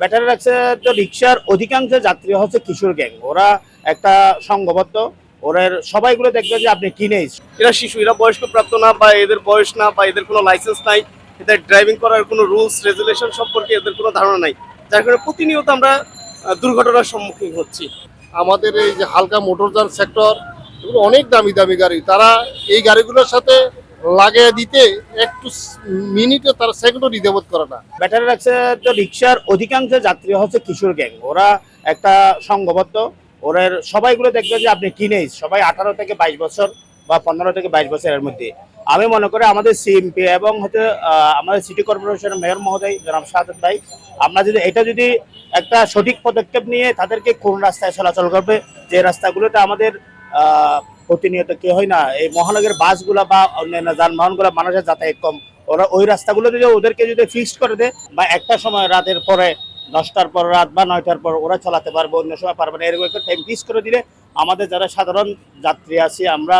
Battery রিক্সার অধিকাংশ যাত্রী হচ্ছে কিশোর গ্যাং। ওরা একটা সংঘবদ্ধ, ওদের সবাইগুলো দেখবে যে আপনি টিনেজ, এরা শিশু, এরা বয়স্ক প্রাপ্ত না, বা এদের বয়স না, বা এদের কোনো লাইসেন্স নাই, এদের ড্রাইভিং করার কোনো রুলস রেগুলেশন সম্পর্কে এদের কোনো ধারণা নাই, যার কারণে প্রতিনিয়ত আমরা দুর্ঘটনার সম্মুখীন হচ্ছি। আমাদের এই যে হালকা মোটরযান সেক্টর, এগুলো অনেক দামি দামি গাড়ি, তারা এই গাড়িগুলোর সাথে লাগিয়ে দিতে একটু মিনিটে তারা সেকেন্ডও দ্বিধাবোধ করে না। ব্যাটারি রিক্সার অধিকাংশ যাত্রী হচ্ছে কিশোর গ্যাং। ওরা একটা সংঘবদ্ধ, ওদের সবাইগুলো দেখবে যে আপনি টিনেজ, সবাই 18 থেকে 22 বছর বা 15 থেকে 22 বছরের মধ্যে। আমি মনে করি আমাদের সিএমপি এবং হচ্ছে আমাদের সিটি কর্পোরেশনের মেয়র মহোদয় জনাব শাহাদাত ভাই, আমরা যদি একটা সঠিক পদক্ষেপ নিয়ে তাদেরকে কোন রাস্তায় চলাচল করবে, যে রাস্তাগুলোতে আমাদের প্রতিনিয়ত কি হয় না, এই মহানগরের বাসগুলা বা অন্যান্য যানবাহনগুলো মানুষের যাতায়াত কম, ওরা ওই রাস্তাগুলো যদি ওদেরকে যদি ফিক্সড করে দেয়, বা একটা সময় রাতের পরে 10টার পর রাত বা 9টার পর ওরা চালাতে পারবে, অন্য সময় পারবে না, এরকম একটা টাইম ফিক্স করে দিলে আমাদের যারা সাধারণ যাত্রী আছি আমরা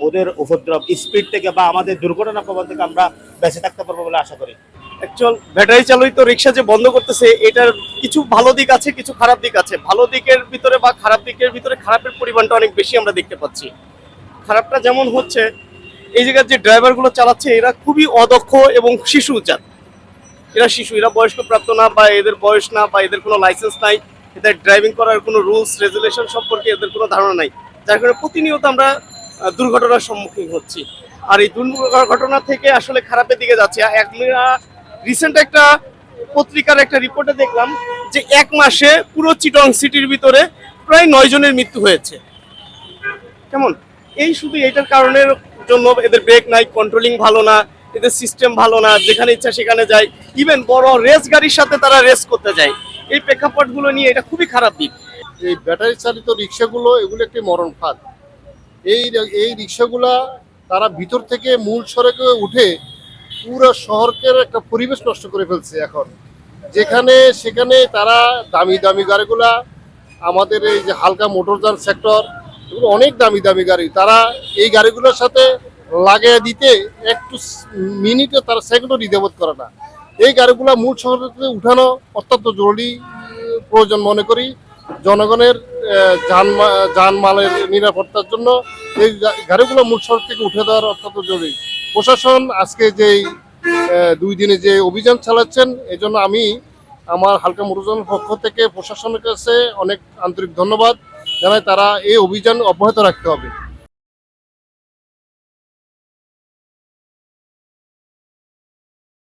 ওদের উপদ্রব, স্পিড থেকে বা আমাদের দুর্ঘটনা প্রবণ থেকে আমরা বেঁচে থাকতে পারবো বলে আশা করি। অ্যাকচুয়াল ব্যাটারি চালিত রিক্সা যে বন্ধ করতেছে, এটার কিছু ভালো দিক আছে, কিছু খারাপ দিক আছে। ভালো দিকের ভিতরে বা খারাপ দিকের ভিতরে খারাপের পরিমাণটা অনেক বেশি আমরা দেখতে পাচ্ছি। খারাপটা যেমন হচ্ছে, এই জায়গার যে ড্রাইভারগুলো চালাচ্ছে এরা খুবই অদক্ষ এবং শিশু জাত, এরা শিশু, এরা বয়স্ক প্রাপ্ত না, বা এদের বয়স না, বা এদের কোনো লাইসেন্স নাই, এদের ড্রাইভিং করার কোনো রুলস রেগুলেশন সম্পর্কে এদের কোনো ধারণা নাই, যার কারণে প্রতিনিয়ত আমরা দুর্ঘটনার সম্মুখীন হচ্ছি। আর এই দুর্ঘটনা থেকে আসলে খারাপের দিকে যাচ্ছে। রিসেন্ট একটা পত্রিকার একটা রিপোর্টে দেখলাম যে 1 মাসে পুরো চিটং সিটির ভিতরে প্রায় 9 জনের মৃত্যু হয়েছে। কেমন? এই শুধু এইটার কারণের জন্য এদের ব্রেক নাই, কন্ট্রোলিং ভালো না, এদের সিস্টেম ভালো না, যেখানে ইচ্ছা সেখানে যায়, ইভেন বড় রেস গাড়ির সাথে তারা রেস করতে যায়। এই প্রেক্ষাপটগুলো নিয়ে এটা খুবই খারাপ দিক। এই ব্যাটারি চালিত রিক্সাগুলো এগুলো একটি মরণ ফাঁদ। এই রিক্সাগুলা তারা ভিতর থেকে মূল সড়কে উঠে পুরো শহরকে একটা পরিবেশ নষ্ট করে ফেলছে। এখন যেখানে সেখানে তারা দামি দামি গাড়িগুলা, আমাদের এই যে হালকা মোটরযান সেক্টর, এগুলো অনেক দামি দামি গাড়ি, তারা এই গাড়িগুলোর সাথে লাগিয়ে দিতে একটু মিনিটে তারা সেকেন্ডও দ্বিধাবোধ করে না। এই গাড়িগুলা মূল শহর থেকে উঠানো অত্যন্ত জরুরি প্রয়োজন মনে করি। জনগণের জানমালের নিরাপত্তার জন্য এই গাড়িগুলো মূল সড়ক থেকে উঠে দেওয়ার অত্যন্ত জরুরি। প্রশাসন আজকে যেই 2 দিনে যে অভিযান চালাচ্ছেন, এজন্য আমি আমার হালকা মোটরযানের পক্ষ থেকে প্রশাসনের কাছে অনেক আন্তরিক ধন্যবাদ জানাই। তারা এই অভিযান অব্যাহত রাখতে হবে।